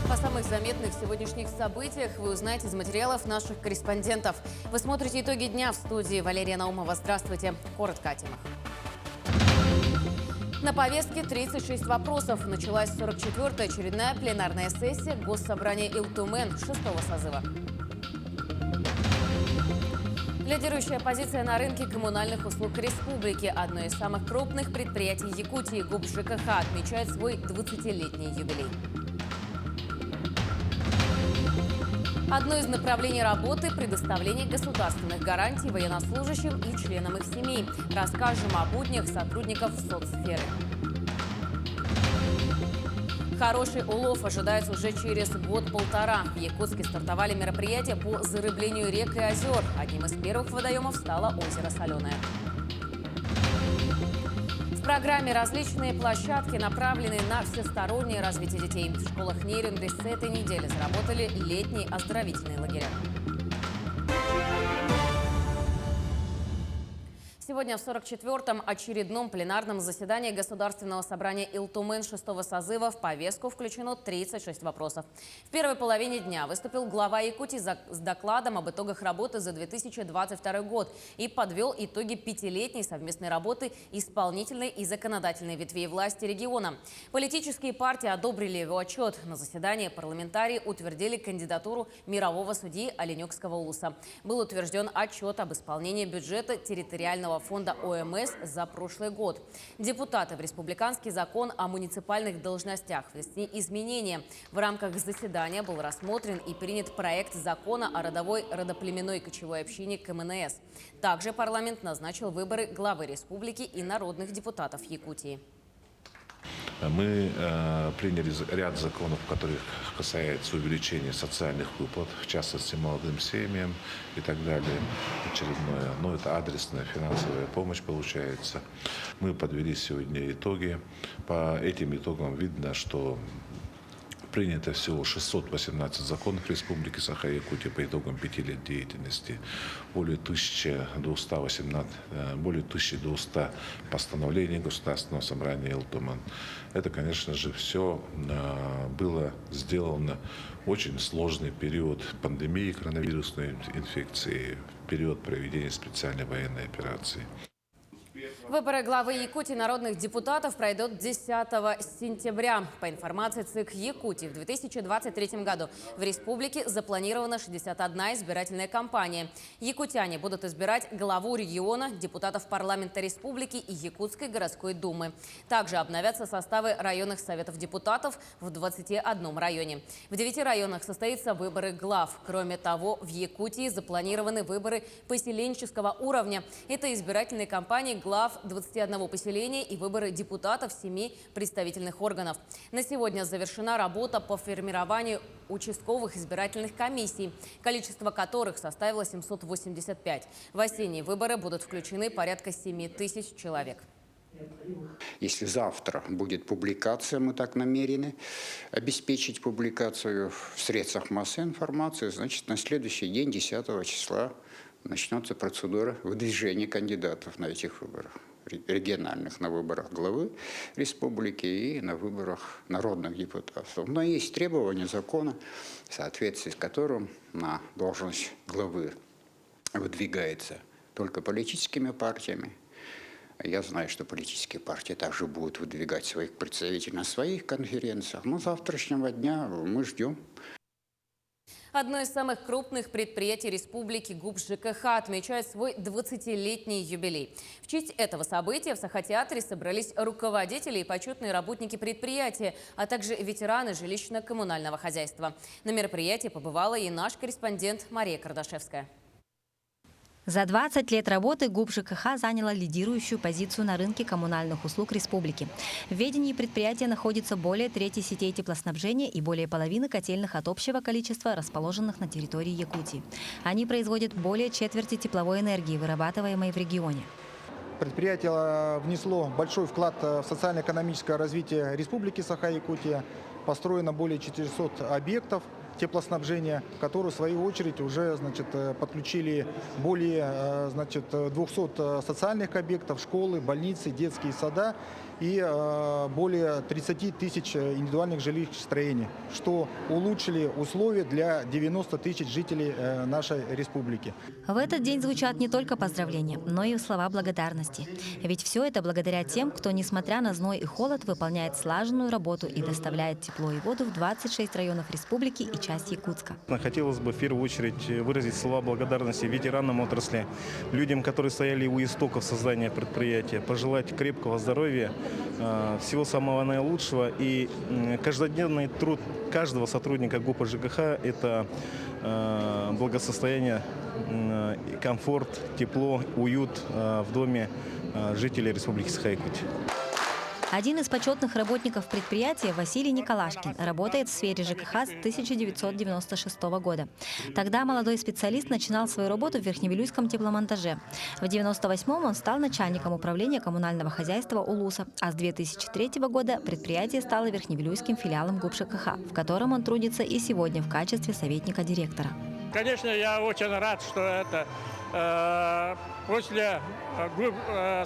О самых заметных сегодняшних событиях вы узнаете из материалов наших корреспондентов. Вы смотрите «Итоги дня» в студии. Валерия Наумова. Здравствуйте. Коротко о темах. На повестке 36 вопросов. Началась 44-я очередная пленарная сессия Госсобрания Илтумен 6-го созыва. Лидирующая позиция на рынке коммунальных услуг республики. Одно из самых крупных предприятий Якутии ГУП ЖКХ отмечает свой 20-летний юбилей. Одно из направлений работы – предоставление государственных гарантий военнослужащим и членам их семей. Расскажем о буднях сотрудников соцсферы. Хороший улов ожидается уже через год-полтора. В Якутске стартовали мероприятия по зарыблению рек и озер. Одним из первых водоемов стало озеро Соленое. В программе различные площадки, направленные на всестороннее развитие детей. В школах Нерюнгри с этой недели заработали летние оздоровительные лагеря. Сегодня в 44-м очередном пленарном заседании Государственного собрания Илтумен 6-го созыва в повестку включено 36 вопросов. В первой половине дня выступил глава Якутии с докладом об итогах работы за 2022 год и подвел итоги 5-летней совместной работы исполнительной и законодательной ветвей власти региона. Политические партии одобрили его отчет. На заседании парламентарии утвердили кандидатуру мирового судьи Оленёкского улуса. Был утвержден отчет об исполнении бюджета территориального фонда ОМС за прошлый год. Депутаты в республиканский закон о муниципальных должностях внесли изменения. В рамках заседания был рассмотрен и принят проект закона о родовой родоплеменной кочевой общине КМНС. Также парламент назначил выборы главы республики и народных депутатов Якутии. Мы приняли ряд законов, которых касается увеличения социальных выплат, в частности молодым семьям и так далее, очередное. Но это адресная финансовая помощь получается. Мы подвели сегодня итоги. По этим итогам видно, что принято всего 618 законов Республики Саха-Якутия по итогам 5 лет деятельности, более 1200 постановлений Государственного собрания Илтумен. Это, конечно же, все было сделано в очень сложный период пандемии коронавирусной инфекции, в период проведения специальной военной операции. Выборы главы Якутии народных депутатов пройдут 10 сентября. По информации ЦИК Якутии, в 2023 году в республике запланирована 61 избирательная кампания. Якутяне будут избирать главу региона, депутатов парламента республики и Якутской городской думы. Также обновятся составы районных советов депутатов в 21 районе. В 9 районах состоятся выборы глав. Кроме того, в Якутии запланированы выборы поселенческого уровня. Это избирательные кампании глав 21 поселения и выборы депутатов 7 представительных органов. На сегодня завершена работа по формированию участковых избирательных комиссий, количество которых составило 785. В осенние выборы будут включены порядка 7000 человек. Если завтра будет публикация, мы так намерены обеспечить публикацию в средствах массовой информации, значит, на следующий день, 10 числа, начнется процедура выдвижения кандидатов на этих выборах региональных, на выборах главы республики и на выборах народных депутатов. Но есть требования закона, в соответствии с которым на должность главы выдвигается только политическими партиями. Я знаю, что политические партии также будут выдвигать своих представителей на своих конференциях. Но с завтрашнего дня мы ждем. Одно из самых крупных предприятий республики ГУП ЖКХ отмечает свой 20-летний юбилей. В честь этого события в Саха-театре собрались руководители и почетные работники предприятия, а также ветераны жилищно-коммунального хозяйства. На мероприятии побывала и наш корреспондент Мария Кардашевская. За 20 лет работы ГУП ЖКХ заняла лидирующую позицию на рынке коммунальных услуг республики. В ведении предприятия находится более трети сетей теплоснабжения и более половины котельных от общего количества, расположенных на территории Якутии. Они производят более четверти тепловой энергии, вырабатываемой в регионе. Предприятие внесло большой вклад в социально-экономическое развитие Республики Саха-Якутия. Построено более 400 объектов теплоснабжения, которые, в свою очередь, уже, значит, подключили более, значит, 200 социальных объектов, школы, больницы, детские сада и более 30 тысяч индивидуальных жилищных строений, что улучшили условия для 90 тысяч жителей нашей республики. В этот день звучат не только поздравления, но и слова благодарности. Ведь все это благодаря тем, кто, несмотря на зной и холод, выполняет слаженную работу и доставляет тепло и воду в 26 районов республики и часть Якутска. Хотелось бы в первую очередь выразить слова благодарности ветеранам отрасли, людям, которые стояли у истоков создания предприятия, пожелать крепкого здоровья, всего самого наилучшего. И каждодневный труд каждого сотрудника ГУПа ЖКХ – это благосостояние, комфорт, тепло, уют в доме жителей Республики Саха-Якутия. Один из почетных работников предприятия, Василий Николашкин, работает в сфере ЖКХ с 1996 года. Тогда молодой специалист начинал свою работу в Верхневилюйском тепломонтаже. В 1998-м он стал начальником управления коммунального хозяйства УЛУСа, а с 2003 года предприятие стало Верхневилюйским филиалом ГУП ЖКХ, в котором он трудится и сегодня в качестве советника директора. Конечно, я очень рад, что это после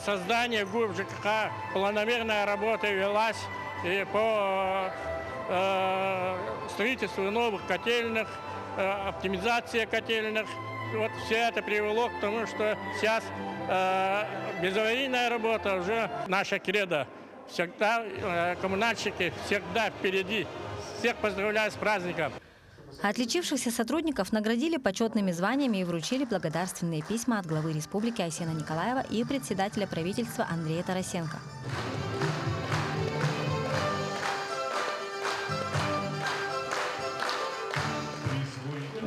создания ГУП ЖКХ планомерная работа велась и по строительству новых котельных, оптимизация котельных. Вот все это привело к тому, что сейчас безаварийная работа уже наша кредо. Всегда коммунальщики всегда впереди. Всех поздравляю с праздником. Отличившихся сотрудников наградили почетными званиями и вручили благодарственные письма от главы республики Айсена Николаева и председателя правительства Андрея Тарасенко.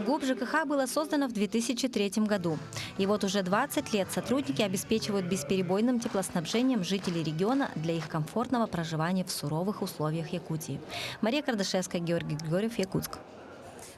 ГУП ЖКХ было создано в 2003 году. И вот уже 20 лет сотрудники обеспечивают бесперебойным теплоснабжением жителей региона для их комфортного проживания в суровых условиях Якутии. Мария Кардашевская, Георгий Григорьев, Якутск.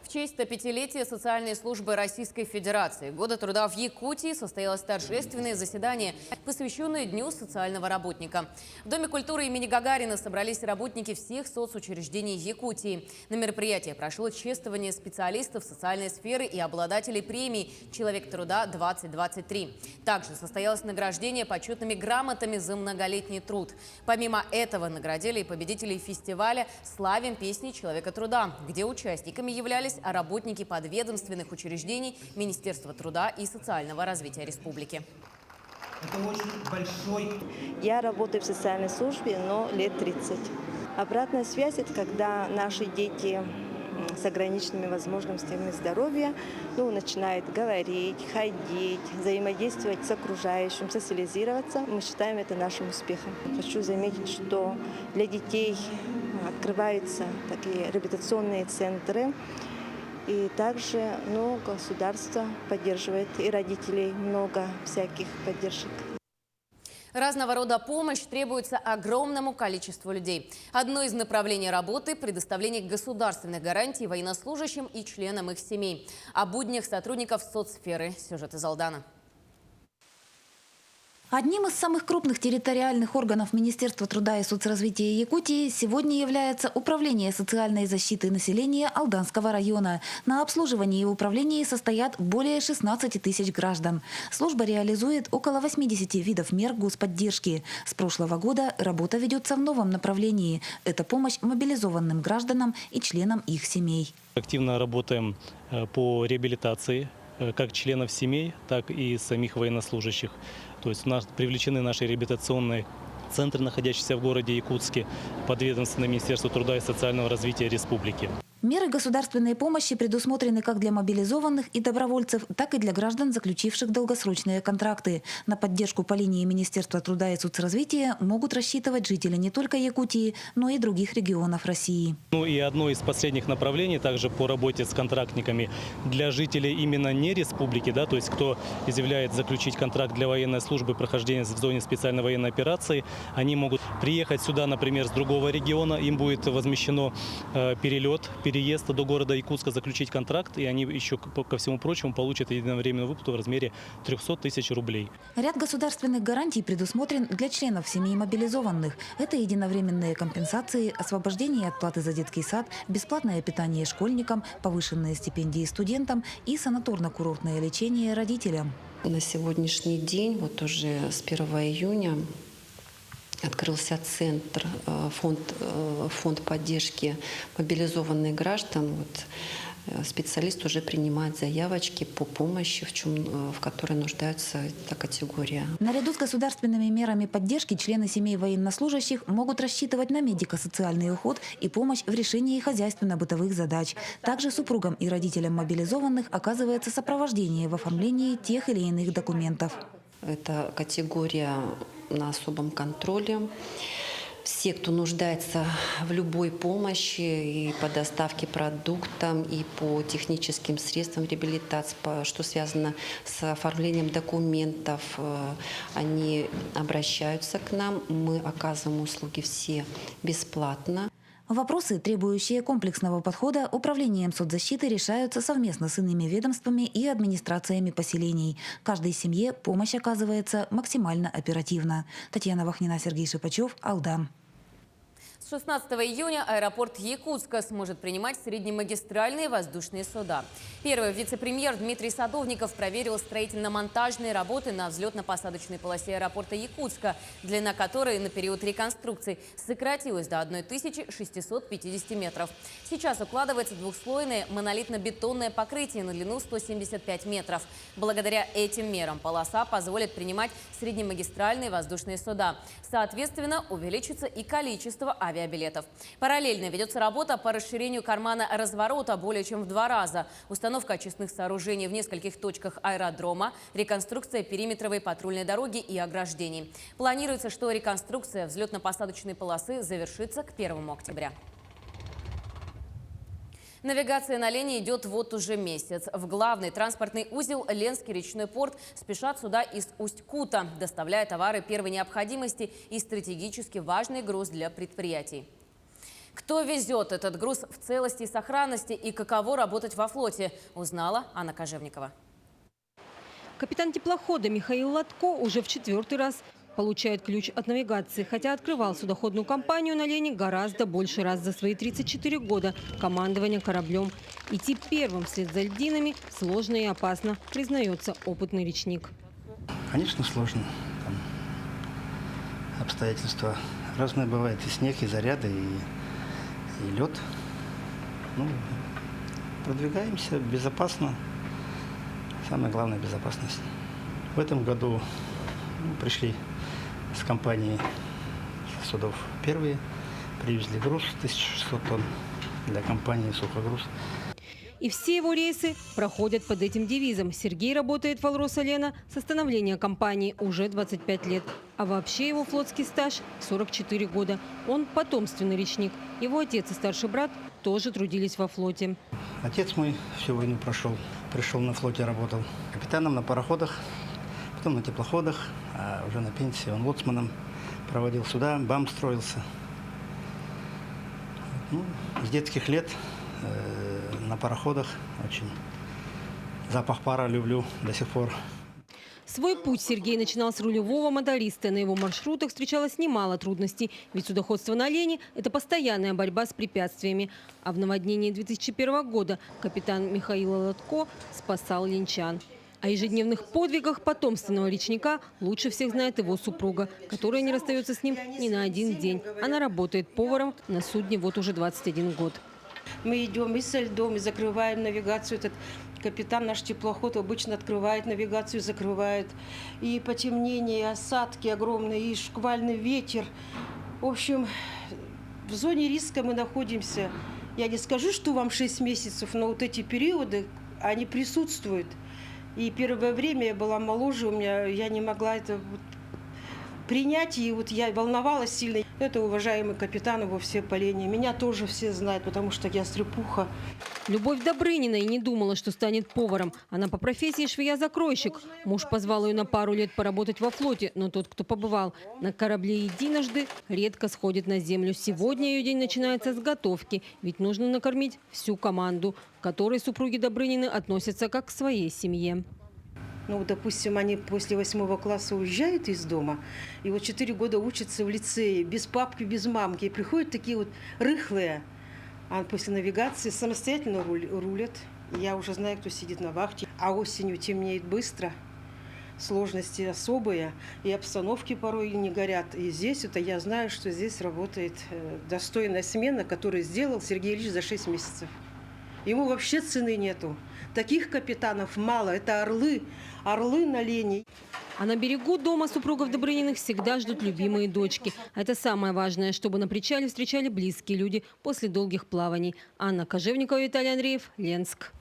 В честь 105-летия социальной службы Российской Федерации Года труда в Якутии состоялось торжественное заседание, посвященное Дню социального работника. В Доме культуры имени Гагарина собрались работники всех соцучреждений Якутии. На мероприятии прошло чествование специалистов социальной сферы и обладателей премии «Человек труда-2023». Также состоялось награждение почетными грамотами за многолетний труд. Помимо этого наградили и победителей фестиваля «Славим песни Человека труда», где участниками являлись работники подведомственных учреждений Министерства труда и социального развития республики. Это очень большой. Я работаю в социальной службе, но лет 30. Обратная связь – это когда наши дети с ограниченными возможностями здоровья начинают говорить, ходить, взаимодействовать с окружающим, социализироваться. Мы считаем это нашим успехом. Хочу заметить, что для детей открываются такие реабилитационные центры. И также государство поддерживает, и родителей много всяких поддержек. Разного рода помощь требуется огромному количеству людей. Одно из направлений работы – предоставление государственных гарантий военнослужащим и членам их семей. О буднях сотрудников соцсферы. Сюжет из Алдана. Одним из самых крупных территориальных органов Министерства труда и соцразвития Якутии сегодня является Управление социальной защиты населения Алданского района. На обслуживании и управлении состоят более 16 тысяч граждан. Служба реализует около 80 видов мер господдержки. С прошлого года работа ведется в новом направлении. Это помощь мобилизованным гражданам и членам их семей. Активно работаем по реабилитации как членов семей, так и самих военнослужащих. То есть у нас привлечены наши реабилитационные центры, находящиеся в городе Якутске, подведомственное Министерству труда и социального развития республики. Меры государственной помощи предусмотрены как для мобилизованных и добровольцев, так и для граждан, заключивших долгосрочные контракты. На поддержку по линии Министерства труда и соцразвития могут рассчитывать жители не только Якутии, но и других регионов России. И одно из последних направлений также по работе с контрактниками для жителей именно не республики, то есть кто изъявляет заключить контракт для военной службы прохождения в зоне специальной военной операции, они могут приехать сюда, например, с другого региона, им будет возмещено перелет переезда до города Якутска заключить контракт, и они еще, ко всему прочему, получат единовременную выплату в размере 300 тысяч рублей. Ряд государственных гарантий предусмотрен для членов семей мобилизованных. Это единовременные компенсации, освобождение от платы за детский сад, бесплатное питание школьникам, повышенные стипендии студентам и санаторно-курортное лечение родителям. На сегодняшний день, вот уже с 1 июня, открылся центр, фонд поддержки мобилизованных граждан. Вот, специалист уже принимает заявочки по помощи, в которой нуждается эта категория. Наряду с государственными мерами поддержки члены семей военнослужащих могут рассчитывать на медико-социальный уход и помощь в решении хозяйственно-бытовых задач. Также супругам и родителям мобилизованных оказывается сопровождение в оформлении тех или иных документов. Это категория на особом контроле. Все, кто нуждается в любой помощи и по доставке продуктам, и по техническим средствам реабилитации, что связано с оформлением документов, они обращаются к нам. Мы оказываем услуги все бесплатно. Вопросы, требующие комплексного подхода, управлением соцзащиты решаются совместно с иными ведомствами и администрациями поселений. Каждой семье помощь оказывается максимально оперативно. Татьяна Вахнина, Сергей Шипачев, Алдан. С 16 июня аэропорт Якутска сможет принимать среднемагистральные воздушные суда. Первый вице-премьер Дмитрий Садовников проверил строительно-монтажные работы на взлетно-посадочной полосе аэропорта Якутска, длина которой на период реконструкции сократилась до 1650 метров. Сейчас укладывается двухслойное монолитно-бетонное покрытие на длину 175 метров. Благодаря этим мерам полоса позволит принимать среднемагистральные воздушные суда. Соответственно, увеличится и количество авиабилетов. Параллельно ведется работа по расширению кармана разворота более чем в 2 раза. Установка очистных сооружений в нескольких точках аэродрома, реконструкция периметровой патрульной дороги и ограждений. Планируется, что реконструкция взлетно-посадочной полосы завершится к 1 октября. Навигация на Лене идет вот уже месяц. В главный транспортный узел Ленский речной порт спешат суда из Усть-Кута, доставляя товары первой необходимости и стратегически важный груз для предприятий. Кто везет этот груз в целости и сохранности и каково работать во флоте, узнала Анна Кожевникова. Капитан теплохода Михаил Латко уже в 4-й раз получает ключ от навигации, хотя открывал судоходную компанию на Лене гораздо больше раз за свои 34 года командования кораблем. Идти первым вслед за льдинами сложно и опасно, признается опытный речник. Конечно, сложно. Там обстоятельства разные бывают. И снег, и заряды, и лед. Ну, продвигаемся безопасно. Самое главное – безопасность. В этом году пришли с компании судов первые, привезли груз 1600 тонн для компании «Сухогруз». И все его рейсы проходят под этим девизом. Сергей работает в «Алроса Лена» со становления компании уже 25 лет. А вообще его флотский стаж – 44 года. Он потомственный речник. Его отец и старший брат тоже трудились во флоте. Отец мой всю войну прошел, пришел на флоте, работал капитаном на пароходах, потом на теплоходах, а уже на пенсии он лоцманом проводил суда, БАМ строился. Ну, с детских лет на пароходах очень. Запах пара люблю до сих пор. Свой путь Сергей начинал с рулевого моториста. На его маршрутах встречалось немало трудностей. Ведь судоходство на Лене – это постоянная борьба с препятствиями. А в наводнении 2001 года капитан Михаил Латко спасал ленчан. О ежедневных подвигах потомственного речника лучше всех знает его супруга, которая не расстается с ним ни на один день. Она работает поваром на судне вот уже 21 год. Мы идем и со льдом, и закрываем навигацию. Этот капитан, наш теплоход, обычно открывает навигацию, закрывает. И потемнение, и осадки огромные, и шквальный ветер. В общем, в зоне риска мы находимся. Я не скажу, что вам 6 месяцев, но вот эти периоды, они присутствуют. И первое время я была моложе, я не могла это принять. И вот я волновалась сильно. Это уважаемый капитан, его все поленья. Меня тоже все знают, потому что я стрепуха. Любовь Добрынина и не думала, что станет поваром. Она по профессии швея-закройщик. Муж позвал ее на пару лет поработать во флоте, но тот, кто побывал на корабле единожды, редко сходит на землю. Сегодня ее день начинается с готовки, ведь нужно накормить всю команду, к которой супруги Добрынины относятся как к своей семье. Ну, допустим, они после 8 класса уезжают из дома, и вот 4 года учатся в лицее, без папки, без мамки. И приходят такие вот рыхлые, а после навигации самостоятельно рулят. Я уже знаю, кто сидит на вахте. А осенью темнеет быстро, сложности особые, и обстановки порой не горят. И здесь это я знаю, что здесь работает достойная смена, которую сделал Сергей Ильич за 6 месяцев. Ему вообще цены нету. Таких капитанов мало. Это орлы. Орлы на линии. А на берегу дома супругов Добрыниных всегда ждут любимые дочки. Это самое важное, чтобы на причале встречали близкие люди после долгих плаваний. Анна Кожевникова, Виталий Андреев, Ленск.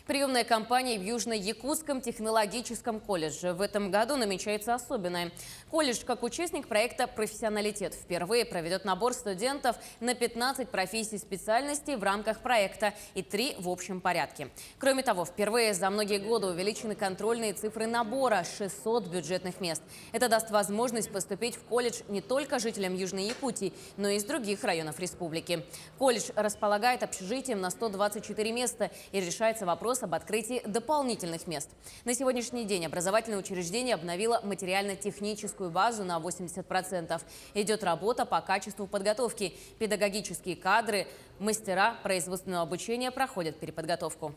Приемная кампания в Южно-Якутском технологическом колледже. В этом году намечается особенное. Колледж, как участник проекта «Профессионалитет», впервые проведет набор студентов на 15 профессий и специальностей в рамках проекта и 3 в общем порядке. Кроме того, впервые за многие годы увеличены контрольные цифры набора – 600 бюджетных мест. Это даст возможность поступить в колледж не только жителям Южной Якутии, но и из других районов республики. Колледж располагает общежитием на 124 места и решается вопрос об открытии дополнительных мест. На сегодняшний день образовательное учреждение обновило материально-техническую базу на 80%. Идет работа по качеству подготовки. Педагогические кадры, мастера производственного обучения проходят переподготовку.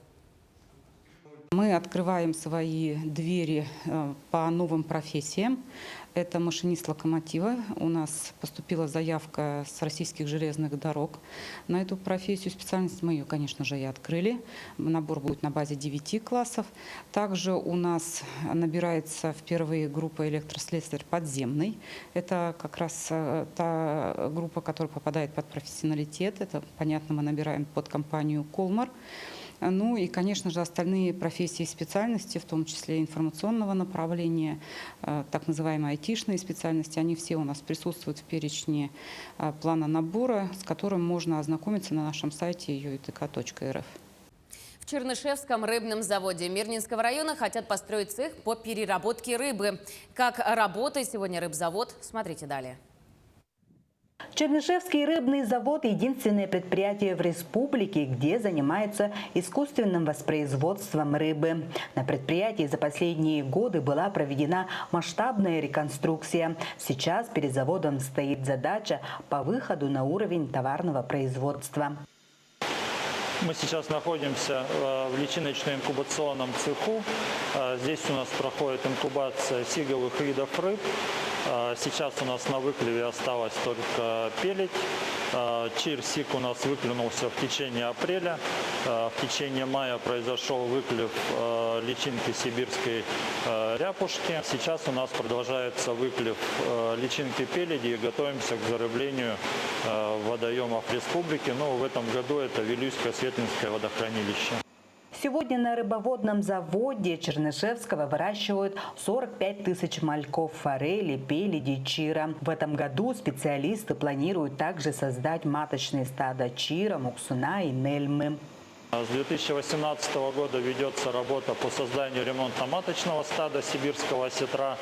Мы открываем свои двери по новым профессиям. Это машинист локомотива. У нас поступила заявка с российских железных дорог на эту профессию. Специальность мы ее, конечно же, и открыли. Набор будет на базе 9 классов. Также у нас набирается впервые группа электрослесарь подземный. Это как раз та группа, которая попадает под профессионалитет. Это, понятно, мы набираем под компанию «Колмар». Ну и, конечно же, остальные профессии и специальности, в том числе информационного направления, так называемые айтишные специальности, они все у нас присутствуют в перечне плана набора, с которым можно ознакомиться на нашем сайте uitk.rf. В Чернышевском рыбном заводе Мирнинского района хотят построить цех по переработке рыбы. Как работает сегодня рыбзавод, смотрите далее. Чернышевский рыбный завод – единственное предприятие в республике, где занимается искусственным воспроизводством рыбы. На предприятии за последние годы была проведена масштабная реконструкция. Сейчас перед заводом стоит задача по выходу на уровень товарного производства. Мы сейчас находимся в личиночно-инкубационном цеху. Здесь у нас проходит инкубация сиговых видов рыб. Сейчас у нас на выклеве осталось только пелеть. Чир-сик у нас выклюнулся в течение апреля. В течение мая произошел выклев личинки сибирской ряпушки. Сейчас у нас продолжается выклев личинки пеледи и готовимся к зарыблению водоемов республики. Но в этом году это Вилюйско-Светлинское водохранилище. Сегодня на рыбоводном заводе Чернышевского выращивают 45 тысяч мальков форели, пеледи, чира. В этом году специалисты планируют также создать маточные стада чира, муксуна и нельмы. С 2018 года ведется работа по созданию ремонтно-маточного стада сибирского осетра.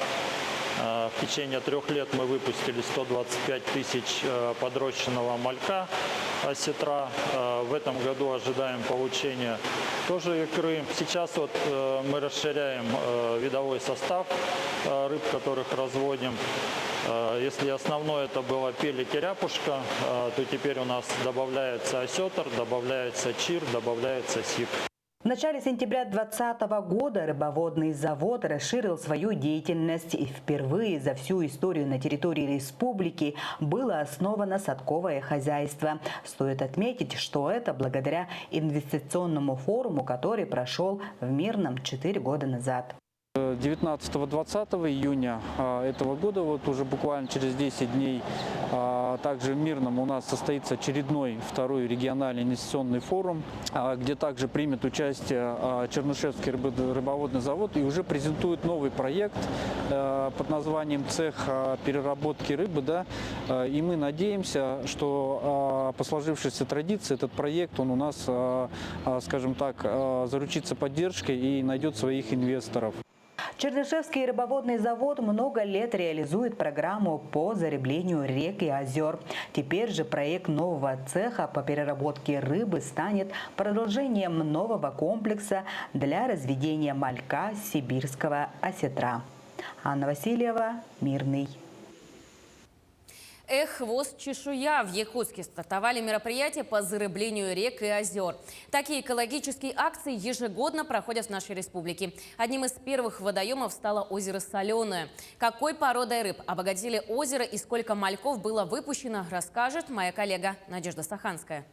В течение 3 лет мы выпустили 125 тысяч подрощенного малька осетра. В этом году ожидаем получения тоже икры. Сейчас вот мы расширяем видовой состав рыб, которых разводим. Если основное это было пелеть и ряпушка, то теперь у нас добавляется осетр, добавляется чир, добавляется сик. В начале сентября 2020 года рыбоводный завод расширил свою деятельность, и впервые за всю историю на территории республики было основано садковое хозяйство. Стоит отметить, что это благодаря инвестиционному форуму, который прошел в Мирном 4 года назад. 19-20 июня этого года, вот уже буквально через 10 дней, также в Мирном у нас состоится очередной второй региональный инвестиционный форум, где также примет участие Чернышевский рыбоводный завод и уже презентует новый проект под названием «Цех переработки рыбы». Да? И мы надеемся, что по сложившейся традиции этот проект, он у нас, скажем так, заручится поддержкой и найдет своих инвесторов. Чернышевский рыбоводный завод много лет реализует программу по зареблению рек и озер. Теперь же проект нового цеха по переработке рыбы станет продолжением нового комплекса для разведения малька сибирского осетра. Анна Васильева, Мирный. Эх, хвост чешуя. В Якутске стартовали мероприятия по зарыблению рек и озер. Такие экологические акции ежегодно проходят в нашей республике. Одним из первых водоемов стало озеро Соленое. Какой породой рыб обогатили озеро и сколько мальков было выпущено, расскажет моя коллега Надежда Саханская.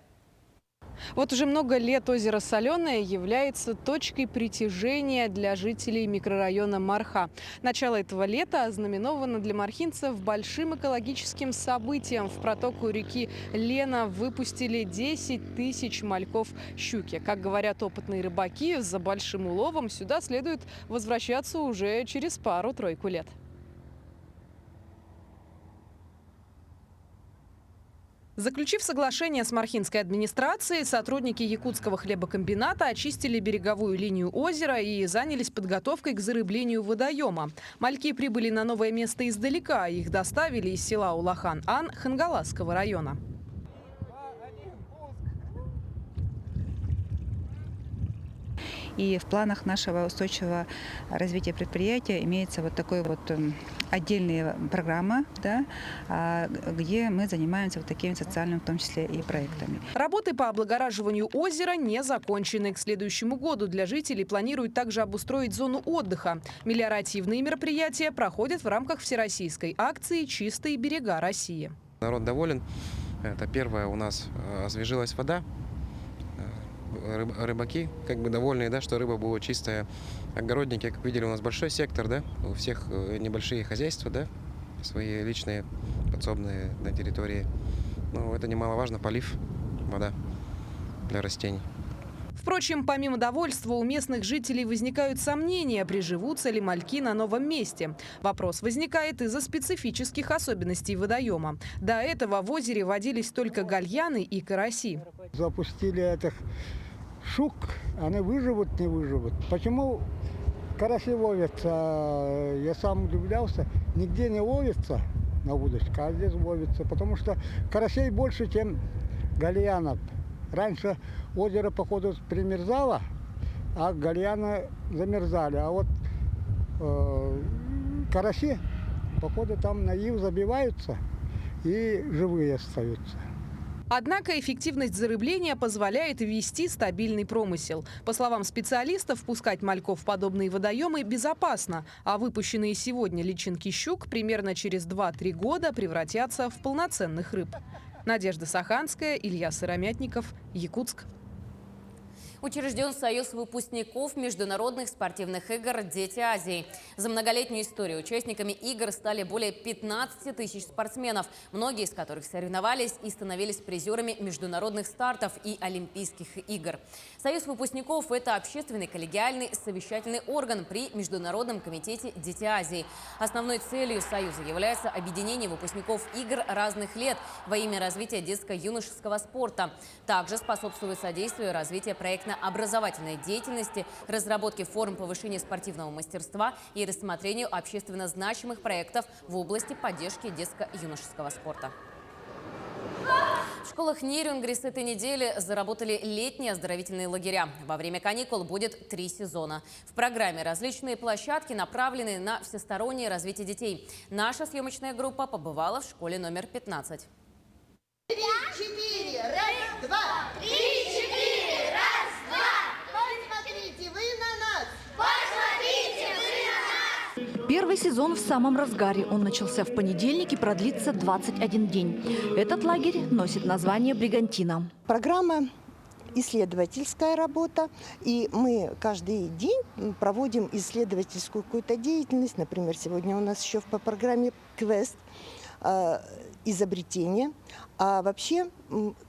Вот уже много лет озеро Соленое является точкой притяжения для жителей микрорайона Марха. Начало этого лета ознаменовано для мархинцев большим экологическим событием. В протоку реки Лена выпустили 10 тысяч мальков щуки. Как говорят опытные рыбаки, за большим уловом сюда следует возвращаться уже через пару-тройку лет. Заключив соглашение с мархинской администрацией, сотрудники якутского хлебокомбината очистили береговую линию озера и занялись подготовкой к зарыблению водоема. Мальки прибыли на новое место издалека. Их доставили из села Улахан-Ан Хангаласского района. И в планах нашего устойчивого развития предприятия имеется вот такой вот отдельная программа, да, где мы занимаемся вот такими социальными, в том числе и проектами. Работы по облагораживанию озера не закончены. К следующему году для жителей планируют также обустроить зону отдыха. Мелиоративные мероприятия проходят в рамках всероссийской акции «Чистые берега России». Народ доволен. Это первое, у нас освежилась вода. Рыбаки как бы довольны, да, что рыба была чистая. Огородники, как видели, у нас большой сектор, да, у всех небольшие хозяйства, да, свои личные подсобные на территории. Но это немаловажно, полив, вода для растений. Впрочем, помимо довольства, у местных жителей возникают сомнения, приживутся ли мальки на новом месте. Вопрос возникает из-за специфических особенностей водоема. До этого в озере водились только гальяны и караси. Запустили этих щук, они выживут, не выживут. Почему караси ловятся? Я сам удивлялся, нигде не ловится на удочку, а здесь ловится, потому что карасей больше, чем гальянов. Раньше озеро, походу, примерзало, а гальяны замерзали. А вот караси, походу, там на ив забиваются и живые остаются. Однако эффективность зарыбления позволяет вести стабильный промысел. По словам специалистов, пускать мальков в подобные водоемы безопасно, а выпущенные сегодня личинки щук примерно через 2-3 года превратятся в полноценных рыб. Надежда Саханская, Илья Сыромятников, Якутск. Учрежден Союз выпускников международных спортивных игр «Дети Азии». За многолетнюю историю участниками игр стали более 15 тысяч спортсменов, многие из которых соревновались и становились призерами международных стартов и Олимпийских игр. Союз выпускников – это общественный коллегиальный совещательный орган при Международном комитете «Дети Азии». Основной целью Союза является объединение выпускников игр разных лет во имя развития детско-юношеского спорта. Также способствует содействию развития проектно-образовательной деятельности, разработке форм повышения спортивного мастерства и рассмотрению общественно значимых проектов в области поддержки детско-юношеского спорта. В школах Нерюнгри с этой недели заработали летние оздоровительные лагеря. Во время каникул будет 3 сезона. В программе различные площадки, направленные на всестороннее развитие детей. Наша съемочная группа побывала в школе номер 15. 3, 4, раз, два, 3, 4, раз, два. Посмотрите вы на нас! Посмотрите вы на нас! Первый сезон в самом разгаре. Он начался в понедельник и продлится 21 день. Этот лагерь носит название «Бригантина». Программа исследовательская работа, и мы каждый день проводим исследовательскую какую-то деятельность. Например, сегодня у нас еще по программе квест. изобретения. А вообще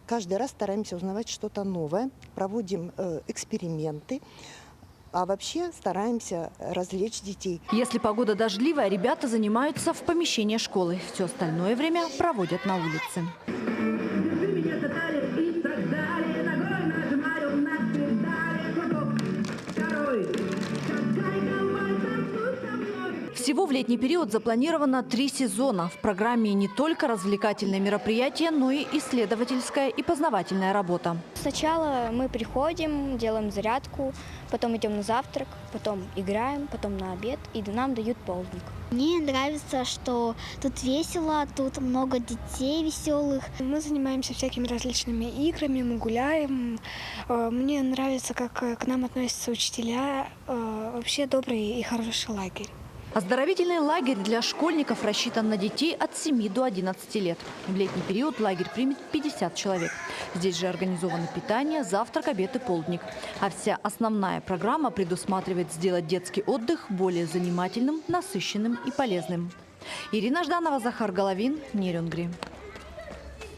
каждый раз стараемся узнавать что-то новое, проводим эксперименты. А вообще стараемся развлечь детей. Если погода дождливая, ребята занимаются в помещении школы. Все остальное время проводят на улице. Всего в летний период запланировано 3 сезона. В программе не только развлекательные мероприятия, но и исследовательская и познавательная работа. Сначала мы приходим, делаем зарядку, потом идем на завтрак, потом играем, потом на обед, и нам дают полдник. Мне нравится, что тут весело, тут много детей веселых. Мы занимаемся всякими различными играми, мы гуляем. Мне нравится, как к нам относятся учителя. Вообще добрый и хороший лагерь. Оздоровительный лагерь для школьников рассчитан на детей от 7 до 11 лет. В летний период лагерь примет 50 человек. Здесь же организовано питание, завтрак, обед и полдник. А вся основная программа предусматривает сделать детский отдых более занимательным, насыщенным и полезным. Ирина Жданова, Захар Головин, Нерюнгри.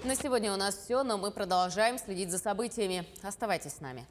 На сегодня у нас все, но мы продолжаем следить за событиями. Оставайтесь с нами.